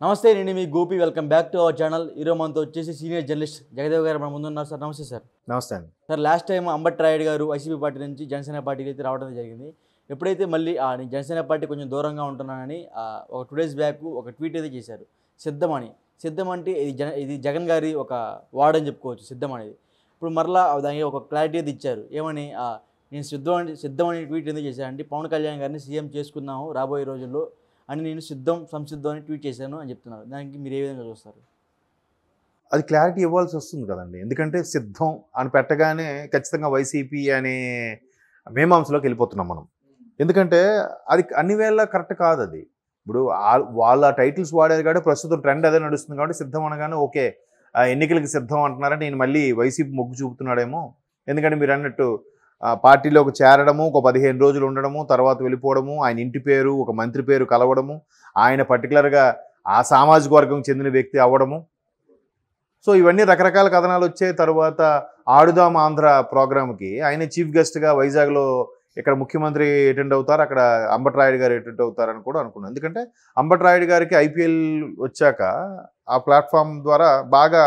నమస్తే నేను మీ Gopi welcome back to our channel. ఈరోజు మనతో వచ్చేసి సీనియర్ జర్నలిస్ట్ జగదేవ్ గారు మన ముందున్నారు. సార్ నమస్తే సార్. నమస్తే అండి. Sir last time Ambati Rayudu గారు వైసీపీ పార్టీ నుంచి జనసేన పార్టీకి అయితే రావడం జరిగింది. ఎప్పుడైతే మళ్ళీ నేను జనసేన పార్టీ కొంచెం దూరంగా ఉంటున్నానని ఒక 2 days బ్యాక్ ఒక ట్వీట్ అయితే చేశారు. సిద్ధం అంటే ఇది జగన్ గారి ఒక వార్డ్ అని చెప్పుకోవచ్చు సిద్ధం అనేది. ఇప్పుడు మరలా దానికి ఒక క్లారిటీ అయితే ఇచ్చారు. ఏమని నేను సిద్ధం అని ట్వీట్ ఎందుకు చేశానంటే పవన్ కళ్యాణ్ గారిని సీఎం చేసుకుందాము రాబోయే రోజుల్లో అని నేను సంసిద్ధం అని ట్వీట్ చేశాను అని చెప్తున్నారు. దానికి మీరు ఏ విధంగా చూస్తారు? అది క్లారిటీ ఇవ్వాల్సి వస్తుంది కదండి. ఎందుకంటే సిద్ధం అని పెట్టగానే ఖచ్చితంగా వైసీపీ అనే మీమాంసలోకి వెళ్ళిపోతున్నాం మనం. ఎందుకంటే అది అన్ని వేళ కరెక్ట్ కాదు. అది ఇప్పుడు వాళ్ళ టైటిల్స్ వాడేది కాబట్టి ప్రస్తుతం ట్రెండ్ అదే నడుస్తుంది కాబట్టి సిద్ధం అనగానే ఓకే ఎన్నికలకి సిద్ధం అంటున్నారంటే నేను మళ్ళీ వైసీపీ మొగ్గు చూపుతున్నాడేమో. ఎందుకంటే మీరు అన్నట్టు పార్టీలోకి చేరడము, ఒక 15 రోజులు ఉండడము, తర్వాత వెళ్ళిపోవడము, ఆయన ఇంటి పేరు ఒక మంత్రి పేరు కలవడము, ఆయన పర్టికులర్గా ఆ సామాజిక వర్గం చెందిన వ్యక్తి అవ్వడము. సో ఇవన్నీ రకరకాల కథనాలు వచ్చాయి. తర్వాత ఆడుదాం ఆంధ్ర ప్రోగ్రామ్కి ఆయన చీఫ్ గెస్ట్గా వైజాగ్లో ఇక్కడ ముఖ్యమంత్రి అటెండ్ అవుతారు, అక్కడ అంబట్ రాయుడు గారు అటెండ్ అవుతారని కూడా అనుకున్నాను. ఎందుకంటే అంబట్ రాయుడు గారికి ఐపీఎల్ వచ్చాక ఆ ప్లాట్ఫామ్ ద్వారా బాగా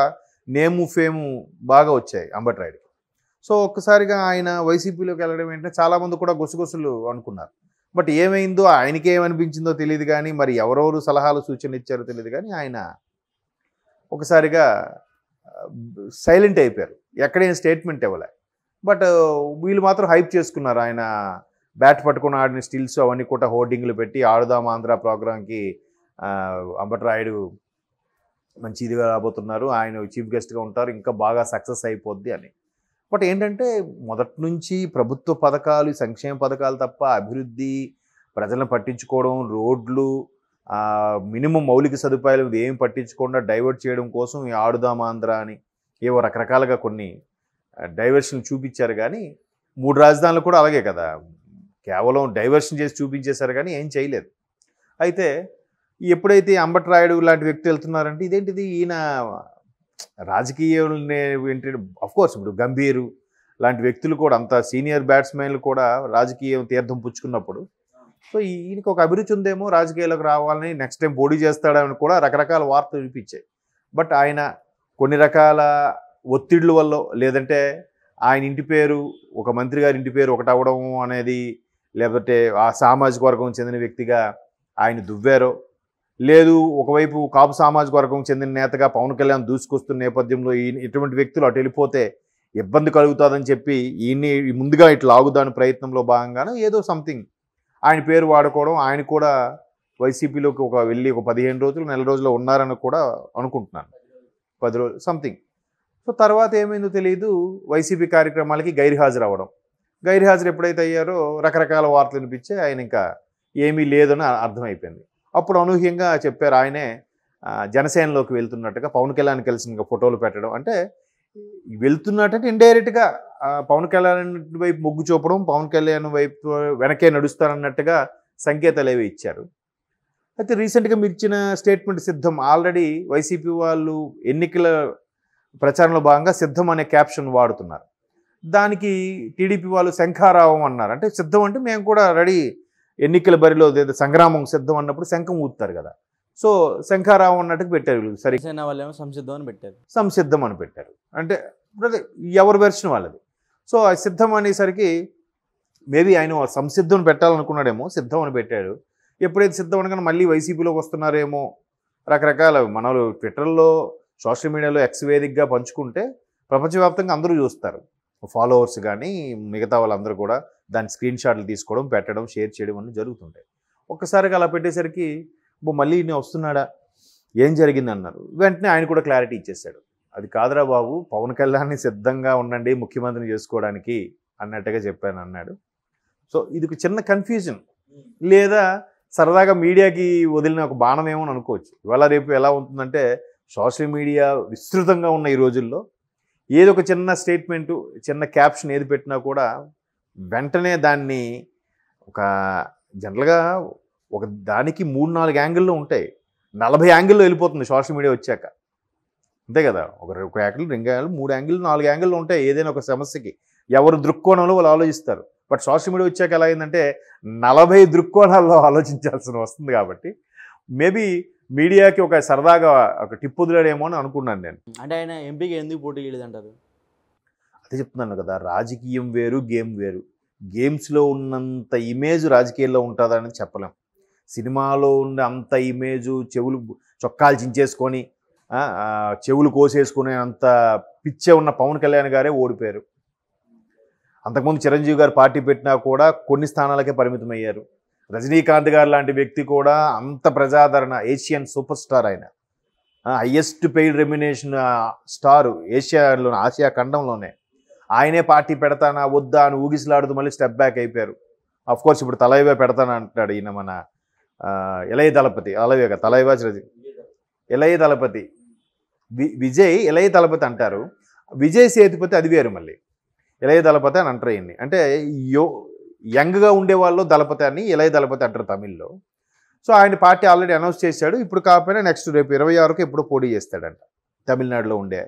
నేము ఫేము బాగా వచ్చాయి అంబట్ రాయుడు. సో ఒక్కసారిగా ఆయన వైసీపీలోకి వెళ్ళడం ఏంటంటే చాలామంది కూడా గుసగుసలు అనుకున్నారు. బట్ ఏమైందో ఆయనకి ఏమనిపించిందో తెలియదు కానీ, మరి ఎవరెవరు సలహాలు సూచనలు ఇచ్చారో తెలియదు కానీ ఆయన ఒకసారిగా సైలెంట్ అయిపోయారు. ఎక్కడైనా స్టేట్మెంట్ ఇవ్వలే. బట్ వీళ్ళు మాత్రం హైప్ చేసుకున్నారు. ఆయన బ్యాట్ పట్టుకుని ఆడిన స్టిల్స్ అవన్నీ కూడా హోర్డింగ్లు పెట్టి ఆడుదాం ఆంధ్ర ప్రోగ్రాంకి అంబట్ రాయుడు మంచి ఇదిగా రాబోతున్నారు, ఆయన చీఫ్ గెస్ట్గా ఉంటారు, ఇంకా బాగా సక్సెస్ అయిపోద్ది అని. బట్ ఏంటంటే మొదటి నుంచి ప్రభుత్వ పథకాలు సంక్షేమ పథకాలు తప్ప అభివృద్ధి ప్రజలను పట్టించుకోవడం, రోడ్లు మినిమం మౌలిక సదుపాయాలు ఏం పట్టించకుండా డైవర్ట్ చేయడం కోసం ఈ ఆడుదాం ఆంధ్ర అని ఏవో రకరకాలుగా కొన్ని డైవర్షన్ చూపించారు. కానీ 3 రాజధానులు కూడా అలాగే కదా, కేవలం డైవర్షన్ చేసి చూపించేశారు కానీ ఏం చేయలేదు. అయితే ఎప్పుడైతే అంబట్ రాయుడు లాంటి వ్యక్తి వెళ్తున్నారంటే ఇదేంటిది ఈయన రాజకీయాలనే ఏంటి అఫ్కోర్స్ ఇప్పుడు గంభీరు లాంటి వ్యక్తులు కూడా అంత సీనియర్ బ్యాట్స్మెన్లు కూడా రాజకీయం తీర్థం పుచ్చుకున్నప్పుడు సో ఈయనకి ఒక అభిరుచి ఉందేమో రాజకీయాలకు రావాలని, నెక్స్ట్ టైం పోటీ చేస్తాడని కూడా రకరకాల వార్తలు వినిపించాయి. బట్ ఆయన కొన్ని రకాల ఒత్తిళ్ల వల్ల లేదంటే ఆయన ఇంటి పేరు ఒక మంత్రి గారి ఇంటి పేరు ఒకటి అవ్వడం అనేది, లేకపోతే ఆ సామాజిక వర్గం చెందిన వ్యక్తిగా ఆయన దువ్వారో, లేదు ఒకవైపు కాపు సామాజిక వర్గం చెందిన నేతగా పవన్ కళ్యాణ్ దూసుకొస్తున్న నేపథ్యంలో ఇటువంటి వ్యక్తులు అటు వెళ్ళిపోతే ఇబ్బంది కలుగుతుందని చెప్పి ఈయన్ని ముందుగా ఇట్లా ఆగుదాని ప్రయత్నంలో భాగంగానే ఏదో సంథింగ్ ఆయన పేరు వాడుకోవడం, ఆయన కూడా వైసీపీలోకి వెళ్ళి ఒక 15 రోజులు నెల రోజులు ఉన్నారని కూడా అనుకుంటున్నాను, 10 రోజులు సంథింగ్. సో తర్వాత ఏమైందో తెలియదు, వైసీపీ కార్యక్రమాలకి గైర్హాజరు అవ్వడం. గైర్హాజరు ఎప్పుడైతే అయ్యారో రకరకాల వార్తలు వినిపించే ఆయన ఇంకా ఏమీ లేదని అర్థమైపోయింది. అప్పుడు అనూహ్యంగా చెప్పారు ఆయనే జనసేనలోకి వెళ్తున్నట్టుగా పవన్ కళ్యాణ్ కలిసిన ఫోటోలు పెట్టడం. అంటే వెళ్తున్నట్టంటే ఇండైరెక్ట్గా పవన్ కళ్యాణ్ వైపు మొగ్గు చూపడం, పవన్ కళ్యాణ్ వైపు వెనకే నడుస్తారన్నట్టుగా సంకేతాలు ఏవి ఇచ్చారు. అయితే రీసెంట్గా మీరు ఇచ్చిన స్టేట్మెంట్ సిద్ధం ఆల్రెడీ వైసీపీ వాళ్ళు ఎన్నికల ప్రచారంలో భాగంగా సిద్ధం అనే క్యాప్షన్ వాడుతున్నారు. దానికి టీడీపీ వాళ్ళు శంఖారావం అన్నారు. అంటే సిద్ధం అంటే మేము కూడా రెడీ, ఎన్నికల బరిలో సంగ్రామం సిద్ధం అన్నప్పుడు శంఖం ఊపుతారు కదా, సో శంఖారావం అన్నట్టుగా పెట్టారు. సరే వాళ్ళేమో సంసిద్ధం అని పెట్టారు, సంసిద్ధం అని పెట్టారు. అంటే ఎవరి వెర్షన్ వాళ్ళది. సో ఆ సిద్ధం అనేసరికి మేబీ ఆయన సంసిద్ధం పెట్టాలనుకున్నాడేమో, సిద్ధం అని పెట్టాడు. ఎప్పుడైతే సిద్ధం అనగానే మళ్ళీ వైసీపీలోకి వస్తున్నారేమో రకరకాల మనలు ట్విట్టర్లో సోషల్ మీడియాలో ఎక్స్ వేదికగా పంచుకుంటే ప్రపంచవ్యాప్తంగా అందరూ చూస్తారు, ఫాలోవర్స్ కానీ మిగతా వాళ్ళందరూ కూడా దాని స్క్రీన్ షాట్లు తీసుకోవడం, పెట్టడం, షేర్ చేయడం అన్నీ జరుగుతుంటాయి. ఒక్కసారిగా అలా పెట్టేసరికి మళ్ళీ నేను వస్తున్నాడా, ఏం జరిగింది అన్నారు. వెంటనే ఆయన కూడా క్లారిటీ ఇచ్చేసాడు. అది కాదురా బాబు, పవన్ కళ్యాణ్ని సిద్ధంగా ఉండండి ముఖ్యమంత్రిని చేసుకోవడానికి అన్నట్టుగా చెప్పాను అన్నాడు. సో ఇది ఒక చిన్న కన్ఫ్యూజన్, లేదా సరదాగా మీడియాకి వదిలిన ఒక బాణం ఏమో అనుకోవచ్చు. ఇవాళ రేపు ఎలా ఉంటుందంటే సోషల్ మీడియా విస్తృతంగా ఉన్న ఈ రోజుల్లో ఏదో ఒక చిన్న స్టేట్మెంటు, చిన్న క్యాప్షన్ ఏది పెట్టినా కూడా వెంటనే దాన్ని ఒక జనరల్గా ఒక దానికి 3-4 యాంగిల్లో ఉంటాయి, 40 యాంగిల్లో వెళ్ళిపోతుంది సోషల్ మీడియా వచ్చాక. అంతే కదా, ఒక యాంగిల్, 2 యాంగిల్, 3 యాంగిల్, 4 యాంగిల్లో ఉంటాయి ఏదైనా ఒక సమస్యకి. ఎవరు దృక్కోణంలో వాళ్ళు ఆలోచిస్తారు. బట్ సోషల్ మీడియా వచ్చాక ఎలా అయిందంటే 40 దృక్కోణాల్లో ఆలోచించాల్సిన వస్తుంది. కాబట్టి మేబీ మీడియాకి ఒక సరదాగా ఒక టిప్ వదిలాడేమో అని అనుకున్నాను నేను. అంటే ఆయన ఎంపీగా ఎందుకు పోటీ చేయలేదంటారు? అదే చెప్తున్నాను కదా, రాజకీయం వేరు, గేమ్ వేరు. గేమ్స్లో ఉన్నంత ఇమేజ్ రాజకీయాల్లో ఉంటుందని చెప్పలేం. సినిమాలో ఉన్న అంత ఇమేజు, చెవులు చొక్కాలు చించేసుకొని చెవులు కోసేసుకునే అంత పిచ్చే ఉన్న పవన్ కళ్యాణ్ గారే ఓడిపోయారు. అంతకుముందు చిరంజీవి గారు పార్టీ పెట్టినా కూడా కొన్ని స్థానాలకే పరిమితమయ్యారు. రజనీకాంత్ గారు లాంటి వ్యక్తి కూడా అంత ప్రజాదరణ, ఏషియన్ సూపర్ స్టార్ ఆయన, highest paid remuneration star Asia ఖండంలోనే. ఆయనే పార్టీ పెడతానా వద్దా అని ఊగిసలాడుతూ మళ్ళీ స్టెప్ బ్యాక్ అయిపోయారు. కోర్స్ ఇప్పుడు తలైవే పెడతానా అంటాడు ఈయన మన ఇళయ దళపతి. అలాగే తలైవా ఇళయ దళపతి, విజయ్ ఇళయ దళపతి అంటారు. విజయ్ సేతుపతి అది వేరు, మళ్ళీ ఇళయ దళపతి అని అంటారు ఈయన్ని. అంటే యంగ్గా ఉండేవాళ్ళు దళపతి అని ఇళయ దళపతి అంటారు తమిళ్లో. సో ఆయన పార్టీ ఆల్రెడీ అనౌన్స్ చేశాడు. ఇప్పుడు కాకపోయినా నెక్స్ట్ రేపు 26కు ఎప్పుడు పోటీ చేస్తాడంట తమిళనాడులో ఉండే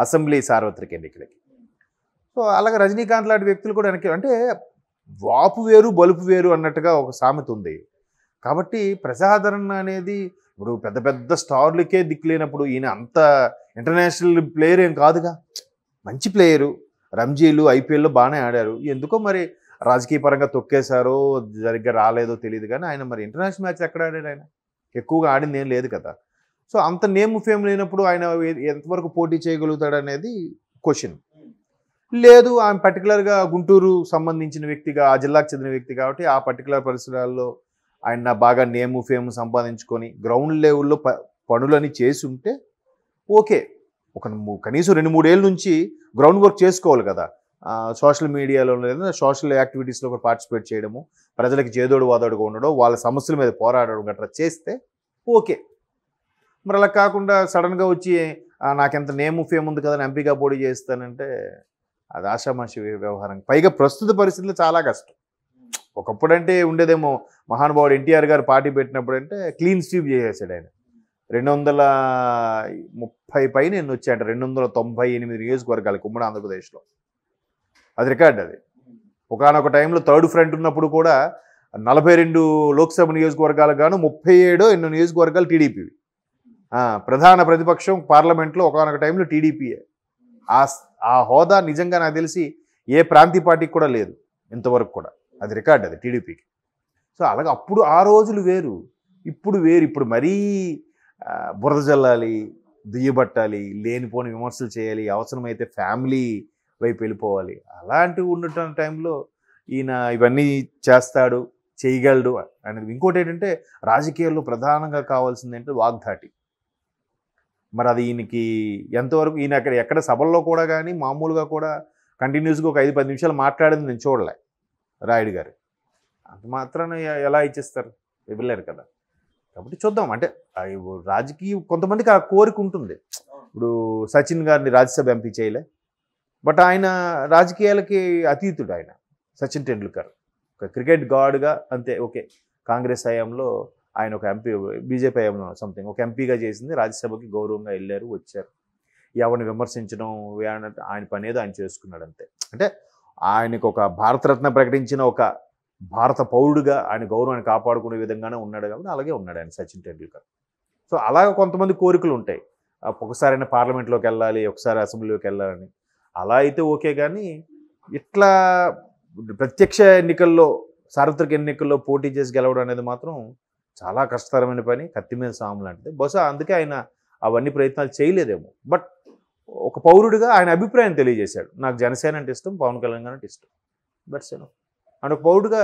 అసెంబ్లీ సార్వత్రిక ఎన్నికలకి. సో అలాగే రజనీకాంత్ లాంటి వ్యక్తులు కూడా వెనక్కి, అంటే వాపు వేరు బలుపు వేరు అన్నట్టుగా ఒక సామెత ఉంది. కాబట్టి ప్రజాదరణ అనేది ఇప్పుడు పెద్ద పెద్ద స్టార్లకే దిక్కులేనప్పుడు ఈయన అంత ఇంటర్నేషనల్ ప్లేయర్ ఏం కాదుగా, మంచి ప్లేయరు. రంజీలు ఐపీఎల్లో బాగానే ఆడారు. ఎందుకో మరి రాజకీయ పరంగా తొక్కేశారో సరిగ్గా రాలేదో తెలియదు, కానీ ఆయన మరి ఇంటర్నేషనల్ మ్యాచ్ ఎక్కడ ఆడాడు? ఆయన ఎక్కువగా ఆడింది ఏం లేదు కదా. సో అంత నేమ్ ఫేమ్ లేనప్పుడు ఆయన ఎంతవరకు పోటీ చేయగలుగుతాడు అనేది క్వశ్చన్. లేదు, ఆయన పర్టికులర్గా గుంటూరు సంబంధించిన వ్యక్తిగా, ఆ జిల్లాకు చెందిన వ్యక్తి కాబట్టి ఆ పర్టికులర్ పరిసరాల్లో ఆయన బాగా నేము ఫేమ్ సంపాదించుకొని గ్రౌండ్ లెవెల్లో పనులని చేసి ఉంటే ఓకే. కనీసం 2-3 ఏళ్ళ నుంచి గ్రౌండ్ వర్క్ చేసుకోవాలి కదా. సోషల్ మీడియాలో లేదా సోషల్ యాక్టివిటీస్లో కూడా పార్టిసిపేట్ చేయడము, ప్రజలకి చేదోడు వాదోడుగా ఉండడం, వాళ్ళ సమస్యల మీద పోరాడడం గట్రా చేస్తే ఓకే. మరి అలా కాకుండా సడన్గా వచ్చి నాకెంత నేము ఫేమ్ ఉంది కదా ఎంపీగా పోటీ చేస్తానంటే అది ఆషామాషి వ్యవహారం. పైగా ప్రస్తుత పరిస్థితుల్లో చాలా కష్టం. ఒకప్పుడంటే ఉండేదేమో, మహానుభావుడు ఎన్టీఆర్ గారు పార్టీ పెట్టినప్పుడు అంటే క్లీన్ స్వీప్ చేసేసాడు ఆయన. 230 పైన ఎన్ని వచ్చాయంట, 298 నియోజకవర్గాలకి ఉమ్మడి ఆంధ్రప్రదేశ్లో. అది రికార్డ్. అది ఒకనొక టైంలో థర్డ్ ఫ్రంట్ ఉన్నప్పుడు కూడా 42 లోక్సభ నియోజకవర్గాలకు గాను 37 ఎన్నో నియోజకవర్గాలు టీడీపీవి. ప్రధాన ప్రతిపక్షం పార్లమెంట్లో ఒకనొక టైంలో టీడీపీయే. ఆ హోదా నిజంగా నాకు తెలిసి ఏ ప్రాంతీయ పార్టీకి కూడా లేదు ఇంతవరకు కూడా. అది రికార్డ్, అది టీడీపీకి. సో అలాగే అప్పుడు ఆ రోజులు వేరు, ఇప్పుడు వేరు. ఇప్పుడు మరీ బురద జల్లాలి, దుయ్యబట్టాలి, లేనిపోని విమర్శలు చేయాలి, అవసరమైతే ఫ్యామిలీ వైపు వెళ్ళిపోవాలి. అలాంటివి ఉన్నటువంటి టైంలో ఈయన ఇవన్నీ చేస్తాడు, చేయగలడు అనేది. ఇంకోటి ఏంటంటే రాజకీయాల్లో ప్రధానంగా కావాల్సింది ఏంటంటే వాగ్దాటి. మరి అది ఈయనకి ఎంతవరకు, ఈయన ఎక్కడ సభల్లో కూడా కానీ మామూలుగా కూడా కంటిన్యూస్గా ఒక 5-10 నిమిషాలు మాట్లాడింది నేను చూడలే రాయుడు గారు. అంత మాత్రాన ఎలా ఇచ్చేస్తారు? ఇవ్వలేరు కదా. కాబట్టి చూద్దాం. అంటే రాజకీయ కొంతమందికి ఆ కోరిక ఉంటుంది. ఇప్పుడు సచిన్ గారిని రాజ్యసభ ఎంపీ చేయలే, బట్ ఆయన రాజకీయాలకి అతీతుడు. ఆయన సచిన్ టెండూల్కర్ ఒక క్రికెట్ గాడ్గా అంతే. ఓకే, కాంగ్రెస్ హయాంలో ఆయన ఒక ఎంపీ, బీజేపీ హయాంలో సంథింగ్ ఒక ఎంపీగా చేసింది, రాజ్యసభకి గౌరవంగా వెళ్ళారు, వచ్చారు. ఎవరిని విమర్శించడం ఆయన పని ఏదో ఆయన చేసుకున్నాడు అంతే. అంటే ఆయనకు ఒక భారతరత్న ప్రకటించిన ఒక భారత పౌరుడిగా ఆయన గౌరవాన్ని కాపాడుకునే విధంగానే ఉన్నాడు కాబట్టి అలాగే ఉన్నాడు ఆయన సచిన్ టెండూల్కర్. సో అలాగ కొంతమంది కోరికలు ఉంటాయి. ఒకసారైనా పార్లమెంట్లోకి వెళ్ళాలి, ఒకసారి అసెంబ్లీలోకి వెళ్ళాలని. అలా అయితే ఓకే, కానీ ఇట్లా ప్రత్యక్ష ఎన్నికల్లో, సార్వత్రిక ఎన్నికల్లో పోటీ చేసి గెలవడం అనేది మాత్రం చాలా కష్టతరమైన పని, కత్తి మీద సాము లాంటిది. బహుశా అందుకే ఆయన అవన్నీ ప్రయత్నాలు చేయలేదేమో. బట్ ఒక పౌరుడిగా ఆయన అభిప్రాయం తెలియజేశాడు. నాకు జనసేన అంటే ఇష్టం, పవన్ కళ్యాణ్ అంటే ఇష్టం, దట్స్ ఎనఫ్ అని ఒక పౌరుడిగా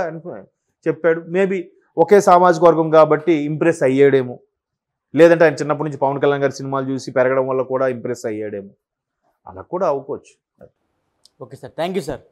చెప్పాడు. మేబీ ఒకే సామాజిక వర్గం కాబట్టి ఇంప్రెస్ అయ్యాడేమో, లేదంటే ఆయన చిన్నప్పటి నుంచి పవన్ కళ్యాణ్ గారి సినిమాలు చూసి పెరగడం వల్ల కూడా ఇంప్రెస్ అయ్యాడేమో, అలా కూడా అవ్వవచ్చు. Okay sir, thank you sir.